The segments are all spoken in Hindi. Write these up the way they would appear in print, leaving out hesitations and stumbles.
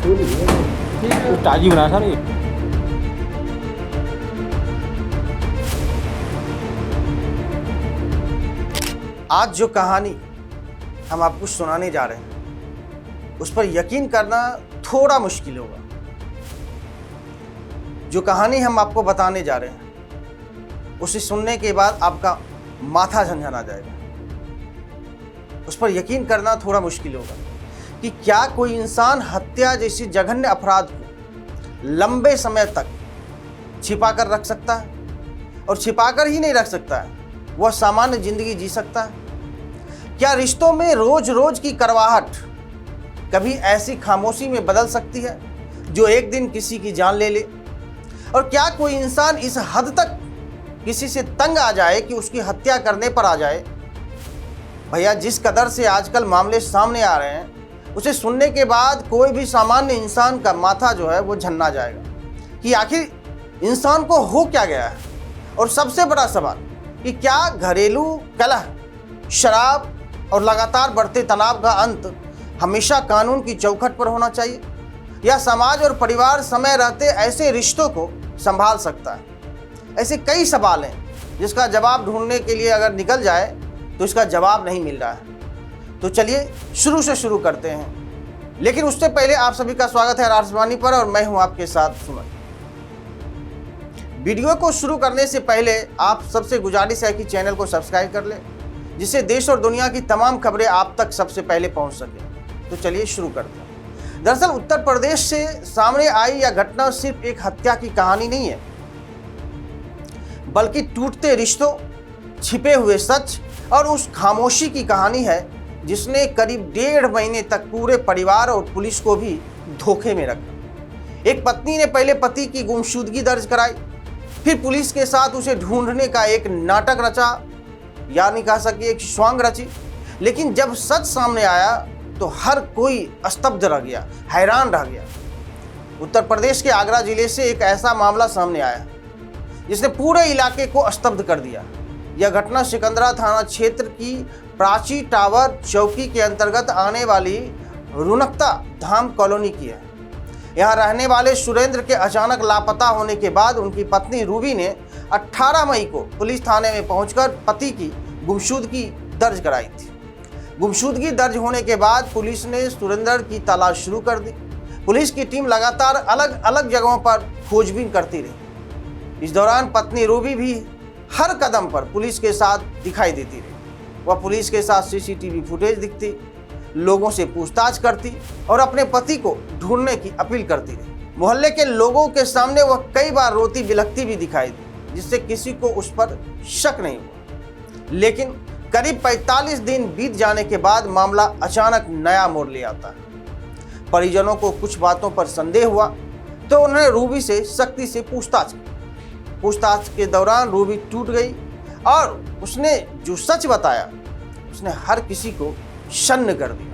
ताजी बना था ये। आज जो कहानी हम आपको सुनाने जा रहे हैं उस पर यकीन करना थोड़ा मुश्किल होगा। जो कहानी हम आपको बताने जा रहे हैं उसे सुनने के बाद आपका माथा झनझना जाएगा। उस पर यकीन करना थोड़ा मुश्किल होगा कि क्या कोई इंसान हत्या जैसी जघन्य अपराध को लंबे समय तक छिपा कर रख सकता है, और छिपाकर ही नहीं रख सकता है, वह सामान्य जिंदगी जी सकता है। क्या रिश्तों में रोज रोज की करवाहट कभी ऐसी खामोशी में बदल सकती है जो एक दिन किसी की जान ले ले? और क्या कोई इंसान इस हद तक किसी से तंग आ जाए कि उसकी हत्या करने पर आ जाए? भैया, जिस कदर से आजकल मामले सामने आ रहे हैं उसे सुनने के बाद कोई भी सामान्य इंसान का माथा जो है वो झन्ना जाएगा कि आखिर इंसान को हो क्या गया है। और सबसे बड़ा सवाल कि क्या घरेलू कलह, शराब और लगातार बढ़ते तनाव का अंत हमेशा कानून की चौखट पर होना चाहिए, या समाज और परिवार समय रहते ऐसे रिश्तों को संभाल सकता है? ऐसे कई सवाल हैं जिसका जवाब ढूंढने के लिए अगर निकल जाए तो इसका जवाब नहीं मिल रहा है। तो चलिए शुरू से शुरू करते हैं, लेकिन उससे पहले आप सभी का स्वागत है आकाशवाणी पर और मैं हूं आपके साथ सुमन। वीडियो को शुरू करने से पहले आप सबसे गुजारिश है कि चैनल को सब्सक्राइब कर लें, जिससे देश और दुनिया की तमाम खबरें आप तक सबसे पहले पहुंच सके। तो चलिए शुरू करते हैं। दरअसल उत्तर प्रदेश से सामने आई यह घटना सिर्फ एक हत्या की कहानी नहीं है, बल्कि टूटते रिश्तों, छिपे हुए सच और उस खामोशी की कहानी है जिसने करीब 1.5 महीने तक पूरे परिवार और पुलिस को भी धोखे में रखा। एक पत्नी ने पहले पति की गुमशुदगी दर्ज कराई, फिर पुलिस के साथ उसे ढूंढने का एक नाटक रचा, यानी कह सके एक स्वांग रची। लेकिन जब सच सामने आया तो हर कोई स्तब्ध रह गया, हैरान रह गया। उत्तर प्रदेश के आगरा जिले से एक ऐसा मामला सामने आया जिसने पूरे इलाके को स्तब्ध कर दिया। यह घटना सिकंदरा थाना क्षेत्र की प्राची टावर चौकी के अंतर्गत आने वाली रुनकता धाम कॉलोनी की है। यहाँ रहने वाले सुरेंद्र के अचानक लापता होने के बाद उनकी पत्नी रूबी ने 18 मई को पुलिस थाने में पहुंचकर पति की गुमशुदगी दर्ज कराई थी। गुमशुदगी दर्ज होने के बाद पुलिस ने सुरेंद्र की तलाश शुरू कर दी। पुलिस की टीम लगातार अलग अलग जगहों पर खोजबीन करती रही। इस दौरान पत्नी रूबी भी हर कदम पर पुलिस के साथ दिखाई देती रही। वह पुलिस के साथ सीसीटीवी फुटेज दिखती, लोगों से पूछताछ करती और अपने पति को ढूंढने की अपील करती रही। मोहल्ले के लोगों के सामने वह कई बार रोती बिलखती भी दिखाई दी, जिससे किसी को उस पर शक नहीं हुआ। लेकिन करीब 45 दिन बीत जाने के बाद मामला अचानक नया मोड़ ले आता है। परिजनों को कुछ बातों पर संदेह हुआ तो उन्होंने रूबी से सख्ती से पूछताछ की। पूछताछ के दौरान रूबी टूट गई और उसने जो सच बताया उसने हर किसी को शन्न कर दिया।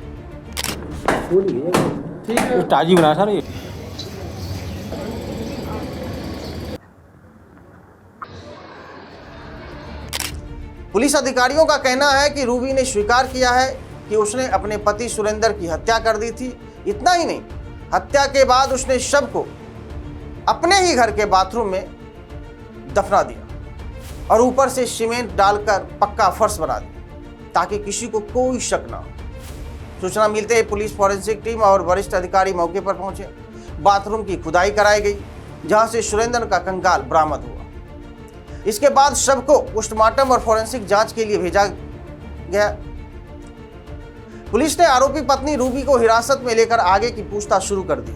ताजी बना था ये। पुलिस अधिकारियों का कहना है कि रूबी ने स्वीकार किया है कि उसने अपने पति सुरेंद्र की हत्या कर दी थी। इतना ही नहीं, हत्या के बाद उसने शव को अपने ही घर के बाथरूम में दफना दिया और ऊपर से सीमेंट डालकर पक्का फर्श बना दिया ताकि किसी को कोई शक ना हो। सूचना मिलते ही पुलिस फॉरेंसिक टीम और वरिष्ठ अधिकारी मौके पर पहुंचे। बाथरूम की खुदाई कराई गई, जहां से सुरेंद्र का कंकाल बरामद हुआ। इसके बाद शव को पोस्टमार्टम और फॉरेंसिक जांच के लिए भेजा गया। पुलिस ने आरोपी पत्नी रूबी को हिरासत में लेकर आगे की पूछताछ शुरू कर दी।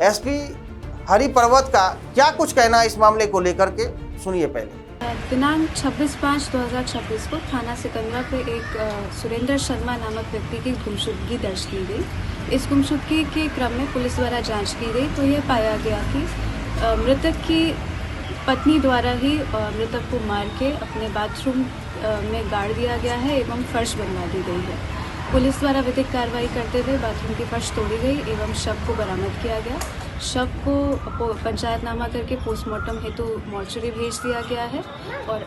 एसपी हरि पर्वत का क्या कुछ कहना है इस मामले को लेकर के, सुनिए पहले। दिनांक 26/5/2026 को थाना सिकंदरा पे एक सुरेंद्र शर्मा नामक व्यक्ति की गुमशुदगी दर्ज की गई। इस गुमशुदगी के क्रम में पुलिस द्वारा जांच की गई तो यह पाया गया कि मृतक की पत्नी द्वारा ही मृतक को मार के अपने बाथरूम में गाड़ दिया गया है एवं फर्श बनवा दी गई है। पुलिस द्वारा विधिक कार्रवाई करते हुए बाथरूम की फर्श तोड़ी गई एवं शव को बरामद किया गया। शव को पंचायतनामा करके पोस्टमार्टम हेतु मॉर्चरी भेज दिया गया है और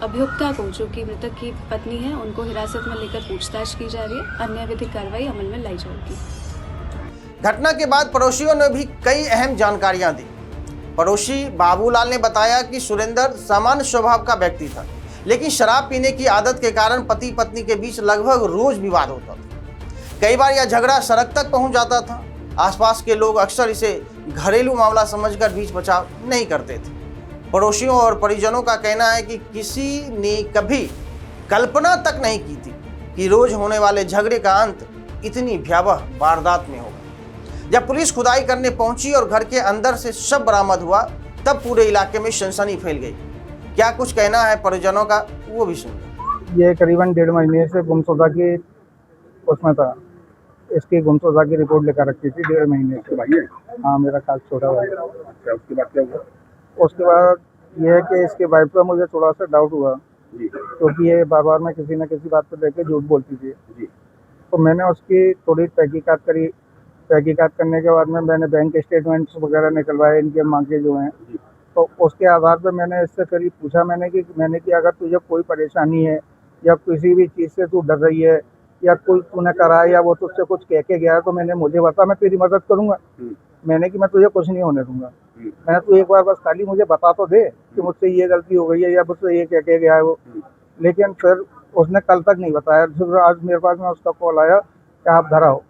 अभियुक्ता को, जो कि मृतक की पत्नी है, उनको हिरासत में लेकर पूछताछ की जा रही है। अन्य विधिक कार्रवाई अमल में लाई जाएगी। घटना के बाद पड़ोसियों ने भी कई अहम जानकारियां दी। पड़ोसी बाबूलाल ने बताया कि सुरेंद्र सामान्य स्वभाव का व्यक्ति था, लेकिन शराब पीने की आदत के कारण पति पत्नी के बीच लगभग रोज विवाद होता था। कई बार यह झगड़ा सड़क तक पहुंच जाता था। आसपास के लोग अक्सर इसे घरेलू मामला समझकर बीच बचाव नहीं करते थे। पड़ोसियों और परिजनों का कहना है कि किसी ने कभी कल्पना तक नहीं की थी कि रोज होने वाले झगड़े का अंत इतनी भयावह वारदात में होगा। जब पुलिस खुदाई करने पहुंची और घर के अंदर से शव बरामद हुआ, तब पूरे इलाके में सनसनी फैल गई। क्या कुछ कहना है परिजनों का, वो भी सुनिए। ये करीबन 1.5 महीने से गुमशुदा की उसमें था। इसकी गुमशुदा की रिपोर्ट लेकर रखी थी 1.5 महीने से। भाई है? हाँ, मेरा खास छोटा भाई। अच्छा, उसके बाद क्या हुआ? उसके बाद ये है कि इसके वाइफ का मुझे थोड़ा सा डाउट हुआ, जी क्योंकि ये बार बार में किसी न किसी बात पर लेकर झूठ बोलती थी। जी। तो मैंने उसकी थोड़ी तहकीकात करी। तहकीकात करने के बाद में मैंने बैंक स्टेटमेंट्स वगैरह निकलवाए इनके माँ के जो हैं। तो उसके आधार पर मैंने इससे करीब पूछा मैंने कि अगर तुझे कोई परेशानी है या किसी भी चीज़ से तू डर रही है या कोई तूने करा है या वो तुझसे कुछ कह के गया है, तो मैंने मुझे बता, मैं तेरी मदद करूँगा। मैंने कि मैं तुझे कुछ नहीं होने दूंगा। मैंने तू एक बार बस खाली मुझे बता तो दे कि मुझसे ये गलती हो गई है या मुझसे ये कह के गया है वो। लेकिन फिर उसने कल तक नहीं बताया। फिर आज मेरे पास में उसका कॉल आया कि आप घर आओ।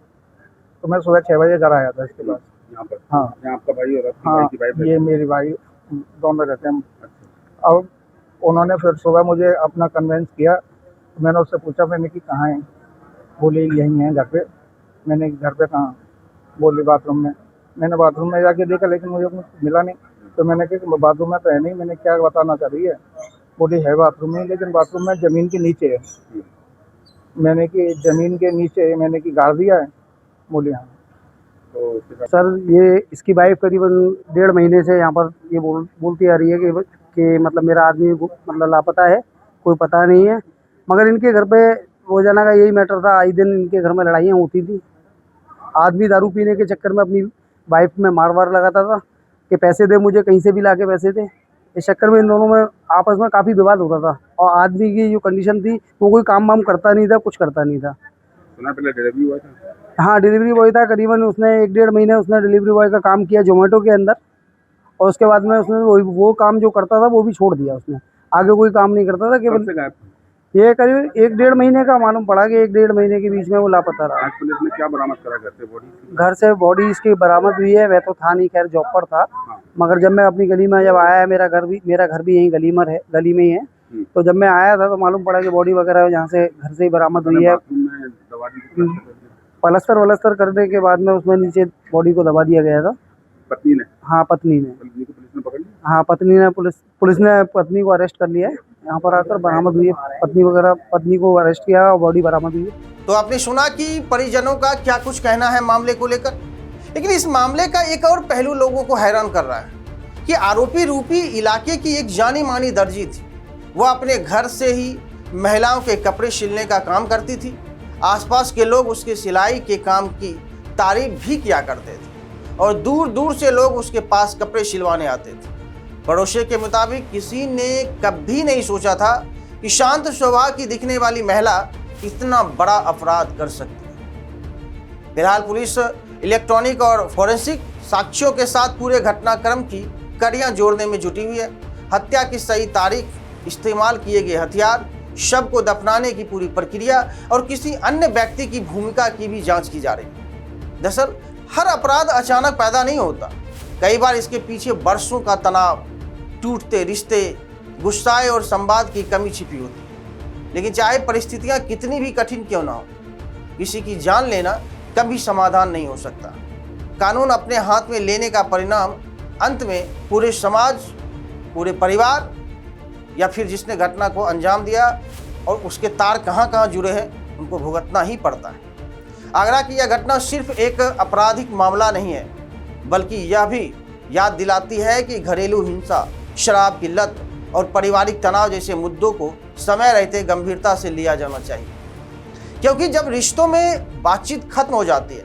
तो मैं सुबह 6 बजे घर आया था इसके पास। यहाँ पर? हाँ, यहाँ आपका भाई और आपकी हाँ, भाई की वाइफ? ये मेरी भाई दोनों रहते हैं। अब उन्होंने फिर सुबह मुझे अपना कन्वेंस किया। मैंने उससे पूछा, मैंने कि कहाँ है? बोले यहीं है घर पे। मैंने घर पे कहाँ? बोली बाथरूम में। मैंने बाथरूम में जाके देखा, लेकिन मुझे कुछ मिला नहीं। तो मैंने कहा बाथरूम में तो है नहीं। मैंने क्या बताना चाह रही है? बोली है बाथरूम में, लेकिन बाथरूम में ज़मीन के नीचे है। मैंने कि ज़मीन के नीचे, मैंने कि गाड़ दिया है? बोली हाँ। तो सर, ये इसकी वाइफ करीबन 1.5 महीने से यहाँ पर ये बोलती आ रही है कि मतलब मेरा आदमी मतलब लापता है, कोई पता नहीं है। मगर इनके घर पे रोजाना का यही मैटर था। आई दिन इनके घर में लड़ाइयाँ होती थी। आदमी दारू पीने के चक्कर में अपनी वाइफ में मार लगाता था कि पैसे दे मुझे, कहीं से भी ला के पैसे दे। इस चक्कर में इन दोनों में आपस में काफ़ी विवाद होता था। और आदमी की जो कंडीशन थी, वो कोई काम वाम करता नहीं था, कुछ करता नहीं था। सुना पहले डिलीवरी हुआ था? हाँ, डिलीवरी बॉय था। करीबन उसने 1.5 महीने उसने डिलीवरी बॉय का काम किया जोमेटो के अंदर। और उसके बाद में उसने वो काम जो करता था वो भी छोड़ दिया। उसने आगे कोई काम नहीं करता था। केवल ये करीब 1.5 महीने का मालूम पड़ा कि 1.5 महीने के बीच में वो लापता रहा। आज पुलिस ने क्या बरामद करा घर से बॉडी? घर से बॉडी इसकी बरामद हुई है। वह तो था नहीं, खैर जॉब पर था। मगर जब मैं अपनी गली में जब आया, मेरा घर भी यहीं गली में ही है। तो जब मैं आया था तो मालूम पड़ा कि बॉडी वगैरह यहाँ से घर से ही बरामद हुई है। पलस्तर करने के बाद में उसमें नीचे बॉडी को दबा दिया गया था। पत्नी ने? हाँ, पत्नी ने। पुलिस ने पकड़ लिया? हाँ, पुलिस ने पत्नी को अरेस्ट कर लिया है। यहाँ पर आकर बरामद हुई है पत्नी को अरेस्ट किया और बॉडी बरामद हुई है। तो आपने सुना कि परिजनों का क्या कुछ कहना है मामले को लेकर। लेकिन इस मामले का एक और पहलू लोगों को हैरान कर रहा है कि आरोपी रूपी इलाके की एक जानी मानी दर्जी थी। वो अपने घर से ही महिलाओं के कपड़े सिलने का काम करती थी। आसपास के लोग उसके सिलाई के काम की तारीफ भी किया करते थे और दूर दूर से लोग उसके पास कपड़े सिलवाने आते थे। पड़ोसी के मुताबिक किसी ने कभी नहीं सोचा था कि शांत स्वभाव की दिखने वाली महिला इतना बड़ा अपराध कर सकती है। फिलहाल पुलिस इलेक्ट्रॉनिक और फोरेंसिक साक्ष्यों के साथ पूरे घटनाक्रम की कड़ियां जोड़ने में जुटी हुई है। हत्या की सही तारीख, इस्तेमाल किए गए हथियार, शव को दफनाने की पूरी प्रक्रिया और किसी अन्य व्यक्ति की भूमिका की भी जांच की जा रही है। दरअसल हर अपराध अचानक पैदा नहीं होता। कई बार इसके पीछे वर्षों का तनाव, टूटते रिश्ते, गुस्साए और संवाद की कमी छिपी होती है। लेकिन चाहे परिस्थितियां कितनी भी कठिन क्यों ना हो, किसी की जान लेना कभी समाधान नहीं हो सकता। कानून अपने हाथ में लेने का परिणाम अंत में पूरे समाज, पूरे परिवार या फिर जिसने घटना को अंजाम दिया और उसके तार कहाँ जुड़े हैं, उनको भुगतना ही पड़ता है। आगरा की यह घटना सिर्फ एक आपराधिक मामला नहीं है, बल्कि यह भी याद दिलाती है कि घरेलू हिंसा, शराब की लत और पारिवारिक तनाव जैसे मुद्दों को समय रहते गंभीरता से लिया जाना चाहिए। क्योंकि जब रिश्तों में बातचीत खत्म हो जाती है,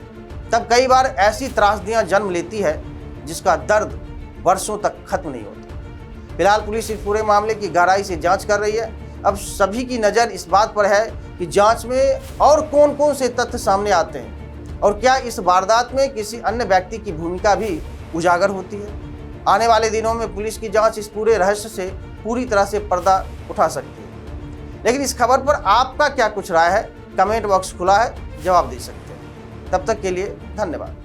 तब कई बार ऐसी त्रासदियां जन्म लेती है जिसका दर्द वर्षों तक खत्म नहीं होता। फिलहाल पुलिस इस पूरे मामले की गहराई से जांच कर रही है। अब सभी की नज़र इस बात पर है कि जांच में और कौन कौन से तथ्य सामने आते हैं और क्या इस वारदात में किसी अन्य व्यक्ति की भूमिका भी उजागर होती है? आने वाले दिनों में पुलिस की जांच इस पूरे रहस्य से पूरी तरह से पर्दा उठा सकती है। लेकिन इस खबर पर आपका क्या कुछ राय है? कमेंट बॉक्स खुला है, जवाब दे सकते हैं। तब तक के लिए धन्यवाद।